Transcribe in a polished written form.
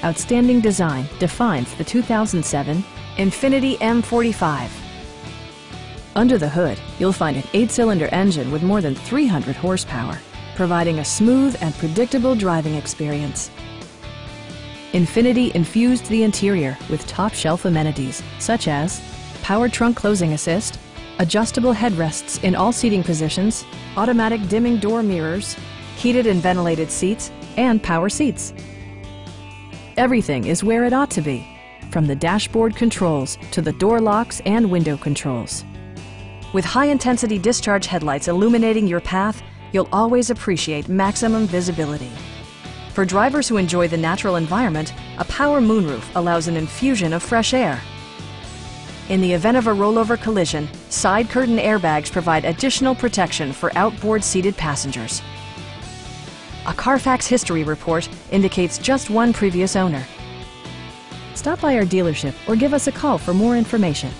outstanding design defines the 2007 Infiniti M45. Under the hood, you'll find an 8-cylinder engine with more than 300 horsepower, providing a smooth and predictable driving experience. Infiniti infused the interior with top-shelf amenities such as power trunk closing assist, adjustable headrests in all seating positions, automatic dimming door mirrors, heated and ventilated seats, and power seats. Everything is where it ought to be, from the dashboard controls to the door locks and window controls. With high-intensity discharge headlights illuminating your path, you'll always appreciate maximum visibility. For drivers who enjoy the natural environment, a power moonroof allows an infusion of fresh air. In the event of a rollover collision, side curtain airbags provide additional protection for outboard seated passengers. A Carfax history report indicates just one previous owner. Stop by our dealership or give us a call for more information.